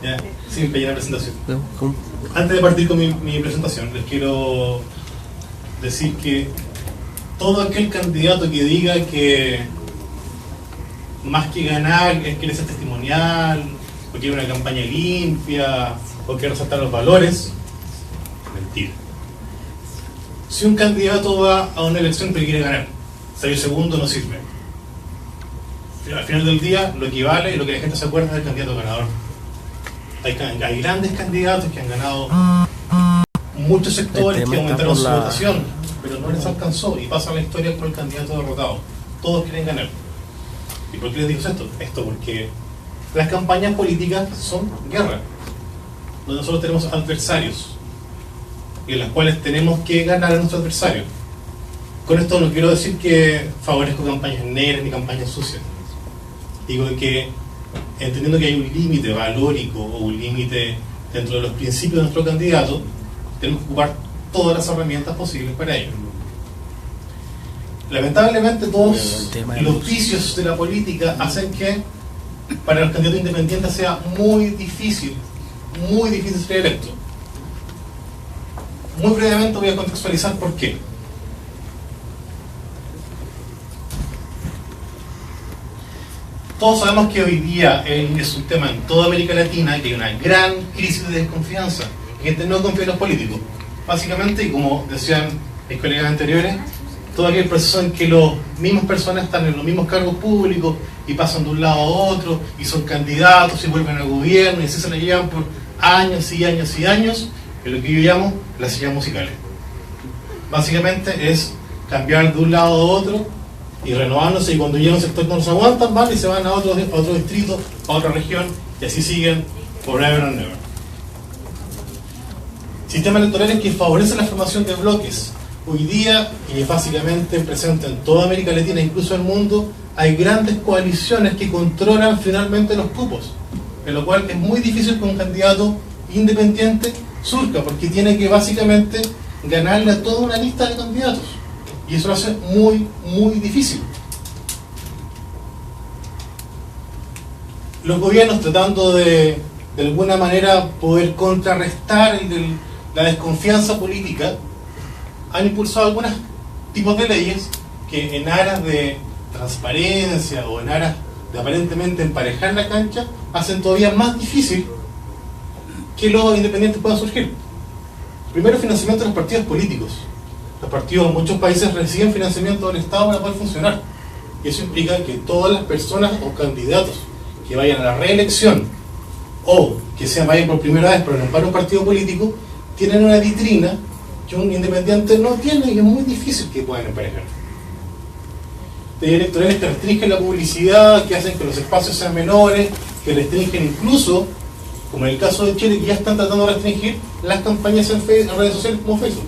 Ya, sin pedir la presentación. ¿Cómo? Antes de partir con mi presentación, les quiero decir que todo aquel candidato que diga que más que ganar quiere ser testimonial, o quiere una campaña limpia, o quiere resaltar los valores, mentira. Si un candidato va a una elección pero quiere ganar, salir segundo no sirve. Al final del día, lo que vale y lo que la gente se acuerda es del candidato ganador. Hay grandes candidatos que han ganado muchos sectores, que aumentaron su votación, pero no les alcanzó y pasa la historia con el candidato derrotado. Todos quieren ganar. ¿Y por qué les digo esto? Esto porque las campañas políticas son guerra, donde nosotros tenemos adversarios y en las cuales tenemos que ganar a nuestro adversario. Con esto no quiero decir que favorezco campañas negras ni campañas sucias. Digo que, entendiendo que hay un límite valórico o un límite dentro de los principios de nuestro candidato, tenemos que ocupar todas las herramientas posibles para ello. Lamentablemente todos los vicios de la política hacen que para los candidatos independientes sea muy difícil ser electo. Muy brevemente voy a contextualizar por qué. Todos sabemos que hoy día es un tema en toda América Latina, que hay una gran crisis de desconfianza. La gente no confía en los políticos. Básicamente, y como decían mis colegas anteriores, todo aquel proceso en que las mismas personas están en los mismos cargos públicos y pasan de un lado a otro y son candidatos y vuelven al gobierno y así se la llevan por años y años y años, es lo que yo llamo las sillas musicales. Básicamente es cambiar de un lado a otro y renovándose, y cuando llega a un sector no los aguantan, van y se van a otro distrito, a otra región, y así siguen forever and ever. Sistemas electorales que favorecen la formación de bloques. Hoy día, y es básicamente presente en toda América Latina, incluso en el mundo, hay grandes coaliciones que controlan finalmente los cupos, en lo cual es muy difícil que un candidato independiente surja, porque tiene que básicamente ganarle a toda una lista de candidatos. Y eso lo hace muy difícil. Los gobiernos, tratando de alguna manera poder contrarrestar la desconfianza política, han impulsado algunos tipos de leyes que en aras de transparencia o en aras de aparentemente emparejar la cancha, hacen todavía más difícil que los independientes puedan surgir. Primero, financiamiento de los partidos políticos. Los partidos en muchos países reciben financiamiento del Estado para poder funcionar. Y eso implica que todas las personas o candidatos que vayan a la reelección o que vayan por primera vez para un partido político tienen una vitrina que un independiente no tiene y es muy difícil que puedan emparejar. Leyes electorales que restringen la publicidad, que hacen que los espacios sean menores, que restringen incluso, como en el caso de Chile, que ya están tratando de restringir las campañas en redes sociales como Facebook.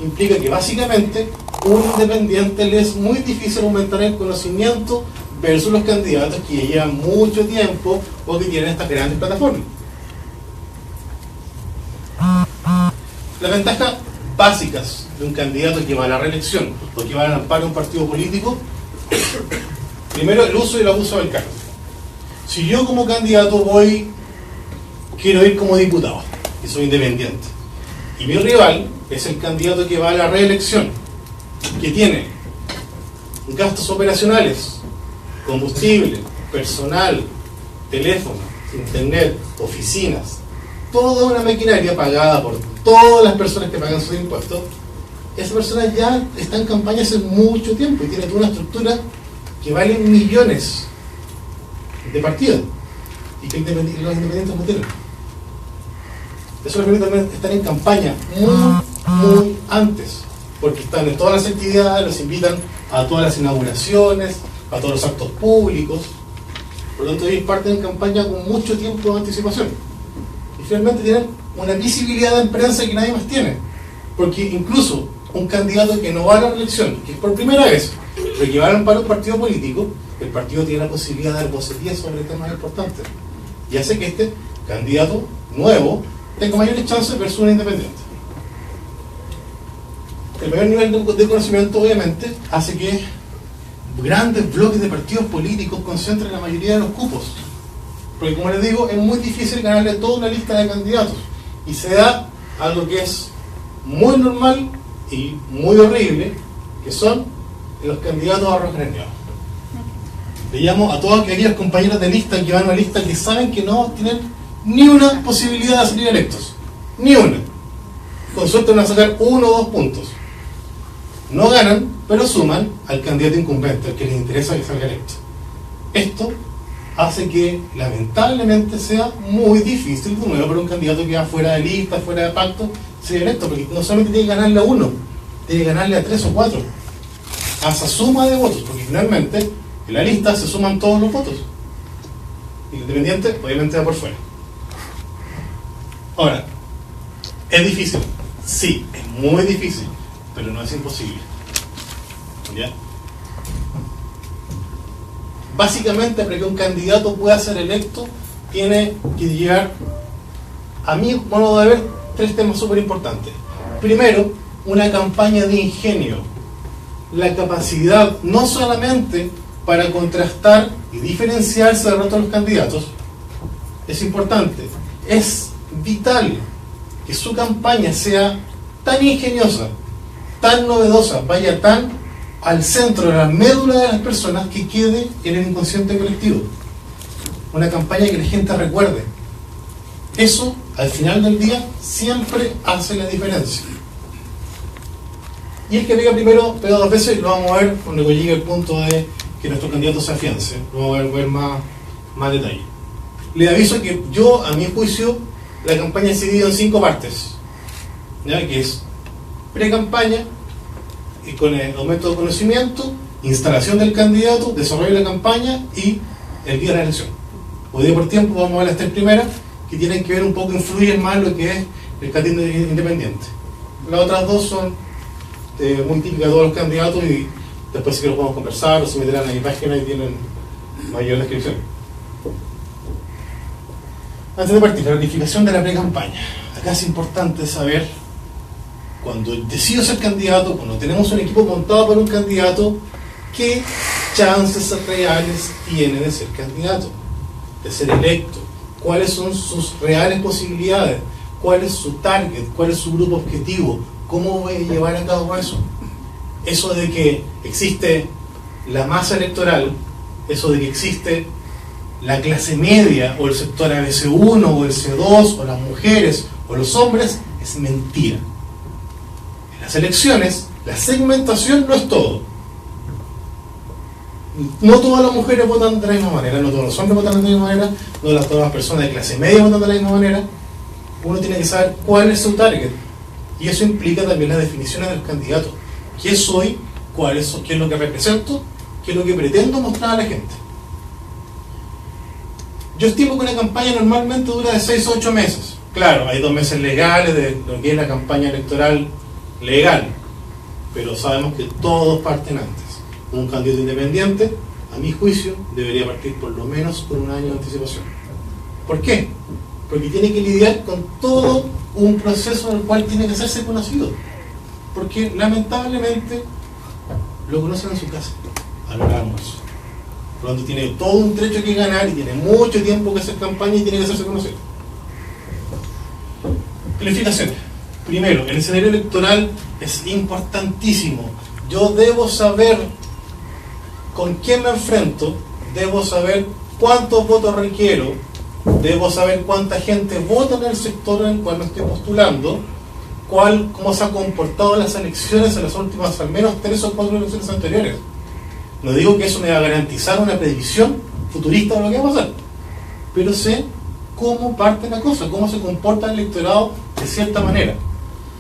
Implica que básicamente un independiente le es muy difícil aumentar el conocimiento versus los candidatos que ya llevan mucho tiempo o que tienen estas grandes plataformas. Las ventajas básicas de un candidato que va a la reelección o que va al amparo de un partido político: primero, el uso y el abuso del cargo. Si yo como candidato quiero ir como diputado y soy independiente, y mi rival es el candidato que va a la reelección, que tiene gastos operacionales, combustible, personal, teléfono, internet, oficinas, toda una maquinaria pagada por todas las personas que pagan sus impuestos, esa persona ya está en campaña hace mucho tiempo y tiene toda una estructura que vale millones de partidas y que los independientes no tienen. Eso les permite también estar en campaña muy antes, porque están en todas las actividades, los invitan a todas las inauguraciones, a todos los actos públicos. Por lo tanto, ellos parten en campaña con mucho tiempo de anticipación. Y finalmente tienen una visibilidad en prensa que nadie más tiene. Porque incluso un candidato que no va a la reelección, que es por primera vez, pero que va a amparo un partido político, el partido tiene la posibilidad de dar vocerías sobre temas importantes. Y hace que este candidato nuevo tenga mayores chances versus un independiente. El mayor nivel de conocimiento, obviamente, hace que grandes bloques de partidos políticos concentren la mayoría de los cupos. Porque como les digo, es muy difícil ganarle toda una lista de candidatos. Y se da algo que es muy normal y muy horrible, que son los candidatos a referendados. Le llamo a todos aquellos compañeros de lista que van a una lista que saben que no tienen ni una posibilidad de salir electos. Ni una. Con suerte van a sacar 1 o 2 puntos. No ganan, pero suman al candidato incumbente, al que les interesa que salga electo. Esto hace que, lamentablemente, sea muy difícil de nuevo para un candidato que va fuera de lista, fuera de pacto, ser electo, porque no solamente tiene que ganarle a 1, tiene que ganarle a 3 o 4. A esa suma de votos, porque finalmente en la lista se suman todos los votos. Y el independiente, obviamente, va por fuera. Ahora, ¿es difícil? Sí, es muy difícil, pero no es imposible. ¿Ya? Básicamente, para que un candidato pueda ser electo, tiene que llegar, a mi modo de ver, 3 temas súper importantes. Primero, una campaña de ingenio. La capacidad, no solamente para contrastar y diferenciarse del resto de los candidatos, es importante, es vital que su campaña sea tan ingeniosa, tan novedosa, vaya tan al centro de la médula de las personas, que quede en el inconsciente colectivo. Una campaña que la gente recuerde. Eso, al final del día, siempre hace la diferencia. Y el que pega primero pega 2 veces, y lo vamos a ver cuando llegue el punto de que nuestro candidato se afiance. Lo vamos a ver más detalle. Les aviso que yo, a mi juicio, la campaña se divide en 5 partes, ¿ya? Que es pre-campaña, y con el aumento de conocimiento, instalación del candidato, desarrollo de la campaña y el día de la elección. Hoy día por tiempo vamos a ver las 3 primeras, que tienen que ver un poco, influyen más lo que es el candidato independiente. Las otras 2 son muy típicas de todos los candidatos, y después sí que los podemos conversar o se meterán a mi página y tienen mayor descripción. Antes de partir, la planificación de la pre-campaña. Acá es importante saber, cuando decido ser candidato, cuando tenemos un equipo montado por un candidato, qué chances reales tiene de ser candidato, de ser electo, cuáles son sus reales posibilidades, cuál es su target, cuál es su grupo objetivo, cómo voy a llevar a cabo eso. Eso de que existe la masa electoral, eso de que existe la clase media, o el sector ABC1, o el C2, o las mujeres, o los hombres, es mentira. En las elecciones, la segmentación no es todo. No todas las mujeres votan de la misma manera, no todos los hombres votan de la misma manera, no todas las personas de clase media votan de la misma manera. Uno tiene que saber cuál es su target. Y eso implica también las definiciones del candidato. ¿Qué soy? ¿Qué es lo que represento? ¿Qué es lo que pretendo mostrar a la gente? Yo estimo que una campaña normalmente dura de 6 a 8 meses. Claro, hay 2 meses legales de lo que es la campaña electoral legal, pero sabemos que todos parten antes. Un candidato independiente, a mi juicio, debería partir por lo menos con 1 año de anticipación. ¿Por qué? Porque tiene que lidiar con todo un proceso en el cual tiene que hacerse conocido. Porque lamentablemente lo conocen en su casa, a la hora de almuerzo. Por lo tanto, tiene todo un trecho que ganar y tiene mucho tiempo que hacer campaña y tiene que hacerse conocido. Planificaciones. Primero, el escenario electoral es importantísimo. Yo debo saber con quién me enfrento, debo saber cuántos votos requiero, debo saber cuánta gente vota en el sector en el cual me estoy postulando, cómo se ha comportado en las elecciones en las últimas al menos 3 o 4 elecciones anteriores. No digo que eso me va a garantizar una predicción futurista de lo que va a pasar, pero sé cómo parte la cosa, cómo se comporta el electorado de cierta manera.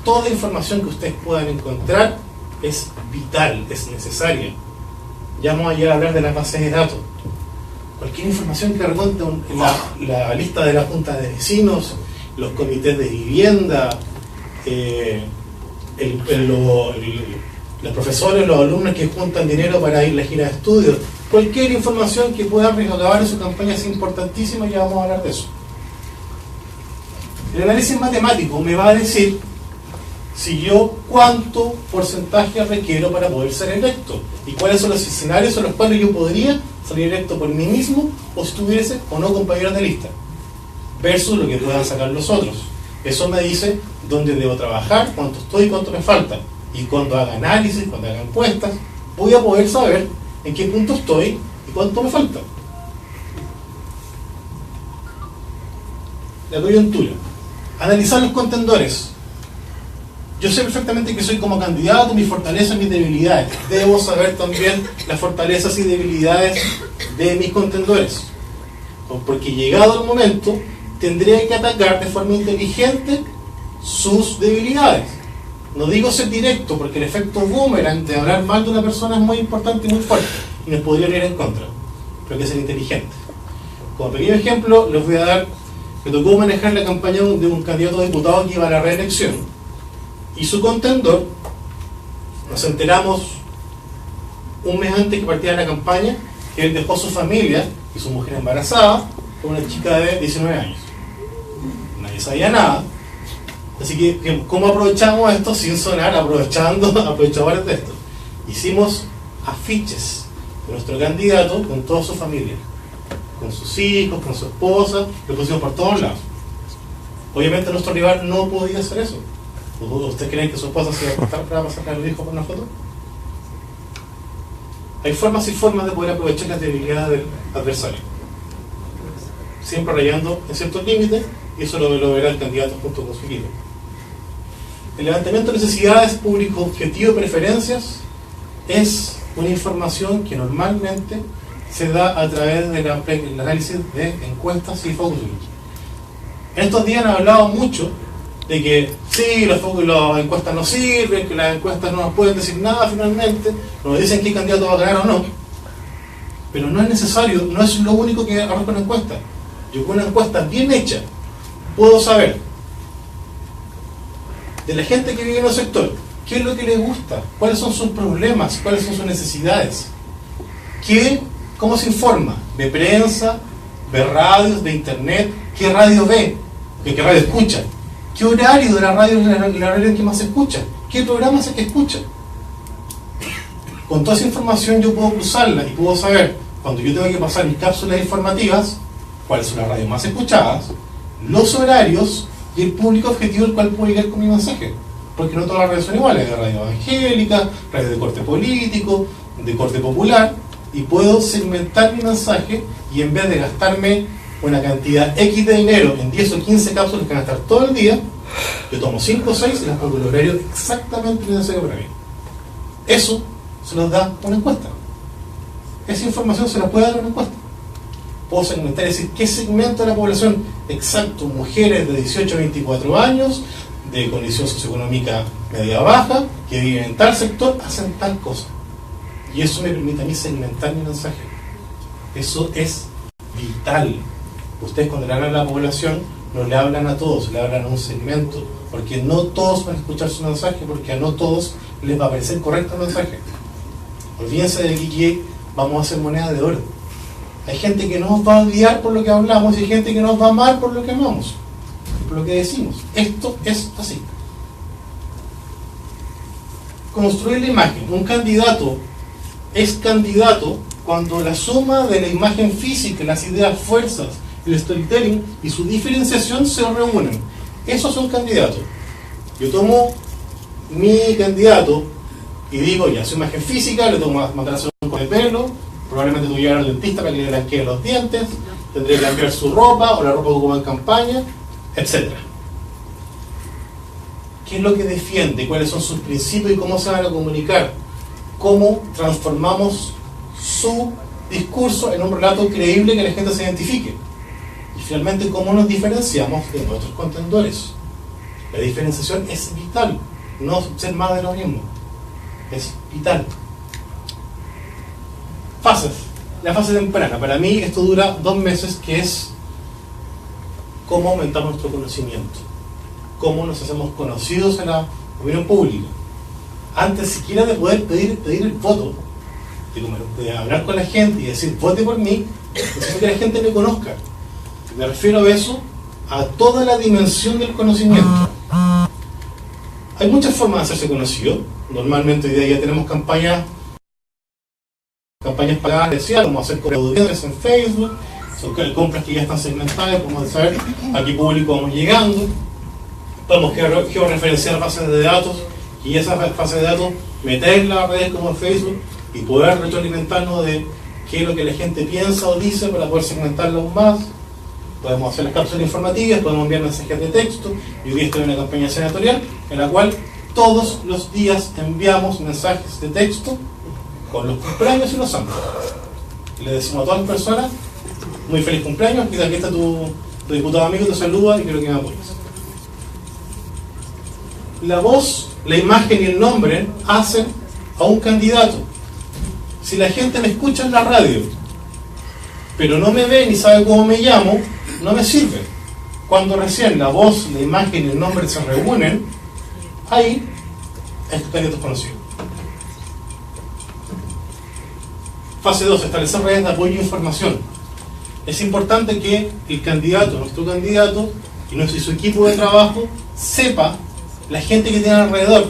Toda información que ustedes puedan encontrar es vital, es necesaria. Ya vamos a llegar a hablar de las bases de datos. Cualquier información que recuente la lista de la Junta de Vecinos, los comités de vivienda, los profesores, los alumnos que juntan dinero para ir a la gira de estudios, cualquier información que pueda recabar en su campaña es importantísima, y ya vamos a hablar de eso. El análisis matemático me va a decir si yo cuánto porcentaje requiero para poder ser electo y cuáles son los escenarios en los cuales yo podría salir electo por mí mismo o si tuviese o no compañeros de lista versus lo que puedan sacar los otros. Eso me dice dónde debo trabajar, cuánto estoy y cuánto me falta, y cuando haga análisis, cuando haga encuestas, voy a poder saber en qué punto estoy y cuánto me falta. La coyuntura, analizar los contendores. Yo sé perfectamente que soy como candidato, mis fortalezas, mis debilidades. Debo saber también las fortalezas y debilidades de mis contendores. Porque llegado el momento, tendría que atacar de forma inteligente sus debilidades. No digo ser directo, porque el efecto boomerang de hablar mal de una persona es muy importante y muy fuerte, y nos podría ir en contra. Pero hay que ser inteligente. Como pequeño ejemplo, les voy a dar, me tocó manejar la campaña de un candidato a diputado que iba a la reelección. Y su contendor, nos enteramos un mes antes que partía la campaña, que él dejó su familia y su mujer embarazada con una chica de 19 años. Nadie sabía nada. Así que, ¿cómo aprovechamos esto sin sonar? Aprovechadores de esto. Hicimos afiches de nuestro candidato con toda su familia, con sus hijos, con su esposa, lo pusimos por todos lados. Obviamente nuestro rival no podía hacer eso. ¿Ustedes creen que su esposa se iba a cortar para sacar al hijo por una foto? Hay formas y formas de poder aprovechar las debilidades del adversario, siempre rayando en ciertos límites, y eso lo verá el candidato junto con su equipo. El levantamiento de necesidades, público objetivo y preferencias es una información que normalmente se da a través del análisis de encuestas y focus groups. En estos días han hablado mucho de que sí, las encuestas no sirven, que las encuestas no nos pueden decir nada finalmente, no nos dicen qué candidato va a ganar o no, pero no es necesario, no es lo único que arroja una encuesta. Yo con una encuesta bien hecha puedo saber de la gente que vive en el sector qué es lo que le gusta, cuáles son sus problemas, cuáles son sus necesidades, cómo se informa, ve prensa, ve radios, ve internet, qué radio ve, qué radio escucha, qué horario de la radio es el horario en que más se escucha, qué programa es el que escucha. Con toda esa información yo puedo cruzarla y puedo saber, cuando yo tengo que pasar mis cápsulas informativas, cuáles son las radios más escuchadas, los horarios y el público objetivo al cual puedo llegar con mi mensaje. Porque no todas las radios son iguales, hay radio evangélica, radio de corte político, de corte popular, y puedo segmentar mi mensaje y en vez de gastarme una cantidad X de dinero en 10 o 15 cápsulas que van a estar todo el día, yo tomo 5 o 6 y las pongo en el horario exactamente necesario para mí. Eso se nos da una encuesta. Esa información se la puede dar una encuesta. Puedo segmentar, es decir, qué segmento de la población exacto, mujeres de 18 a 24 años, de condición socioeconómica media-baja, que viven en tal sector, hacen tal cosa. Y eso me permite a mí segmentar mi mensaje. Eso es vital. Ustedes cuando le hablan a la población, no le hablan a todos, le hablan a un segmento, porque no todos van a escuchar su mensaje, porque a no todos les va a parecer correcto el mensaje. Olvídense de que vamos a hacer moneda de oro. Hay gente que nos va a odiar por lo que hablamos y hay gente que nos va a amar por lo que amamos, por lo que decimos. Esto es así. Construir la imagen. Un candidato es candidato cuando la suma de la imagen física, las ideas, fuerzas, el storytelling y su diferenciación se reúnen. Esos son candidatos. Yo tomo mi candidato y digo, ya, su imagen física, le tomo mandar a hacer un corte de pelo, probablemente tuve que llevar al dentista para que le blanquee los dientes, tendré que cambiar su ropa o la ropa que ocupa en campaña, etc. ¿Qué es lo que defiende? ¿Cuáles son sus principios y cómo se van a comunicar? ¿Cómo transformamos su discurso en un relato creíble que la gente se identifique? Y finalmente, ¿cómo nos diferenciamos de nuestros contendores? La diferenciación es vital, no ser más de lo mismo. Es vital. Fases. La fase temprana. Para mí esto dura 2 meses, que es cómo aumentamos nuestro conocimiento, cómo nos hacemos conocidos en la opinión pública. Antes siquiera de poder pedir el voto, de hablar con la gente y decir vote por mí, necesito que la gente me conozca. Me refiero a eso, a toda la dimensión del conocimiento. Hay muchas formas de hacerse conocido. Normalmente hoy día ya tenemos campañas pagadas, como hacer correos en Facebook, son compras que ya están segmentadas, podemos saber a qué público vamos llegando, podemos georreferenciar bases de datos y esas bases de datos meterlas a redes como Facebook y poder retroalimentarnos de qué es lo que la gente piensa o dice para poder segmentarlo aún más. Podemos hacer las cápsulas informativas, podemos enviar mensajes de texto. Y hoy día estoy en una campaña senatorial en la cual todos los días enviamos mensajes de texto con los cumpleaños y los santos. Y le decimos a todas las personas, muy feliz cumpleaños, y aquí está tu diputado amigo, te saluda y quiero que me apoyes. La voz, la imagen y el nombre hacen a un candidato. Si la gente me escucha en la radio, pero no me ve ni sabe cómo me llamo, no me sirve. Cuando recién la voz, la imagen y el nombre se reúnen, ahí el candidato es conocido. Fase 2, establecer redes de apoyo e información. Es importante que el candidato, nuestro candidato y su equipo de trabajo sepa la gente que tiene alrededor,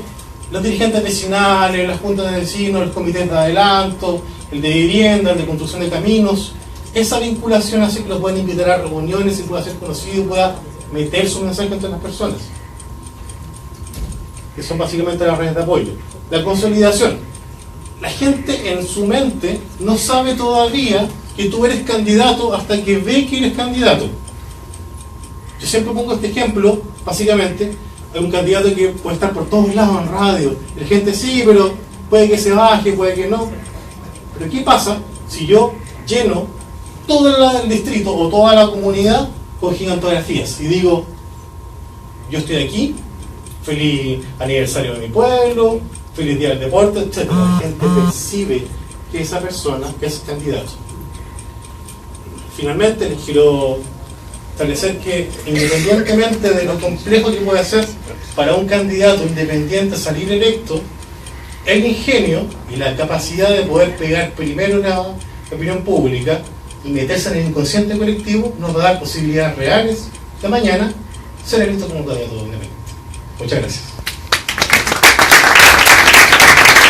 los dirigentes vecinales, las juntas de vecinos, los comités de adelanto, el de vivienda, el de construcción de caminos. Esa vinculación hace que lo puedan invitar a reuniones y pueda ser conocido y pueda meter su mensaje entre las personas, que son básicamente las redes de apoyo. La consolidación. La gente en su mente no sabe todavía que tú eres candidato hasta que ve que eres candidato. Yo siempre pongo este ejemplo, básicamente, de un candidato que puede estar por todos lados en radio. La gente sí, pero puede que se baje, puede que no. Pero ¿qué pasa si yo lleno todo el distrito o toda la comunidad con gigantografías y digo, yo estoy aquí, feliz aniversario de mi pueblo, feliz día del deporte, etc.? La gente percibe que esa persona es candidato. Finalmente les quiero establecer que independientemente de lo complejo que puede ser para un candidato independiente salir electo, el ingenio y la capacidad de poder pegar primero la opinión pública y meterse en el inconsciente colectivo nos va a dar posibilidades reales de mañana ser electo como candidato independiente. Muchas gracias.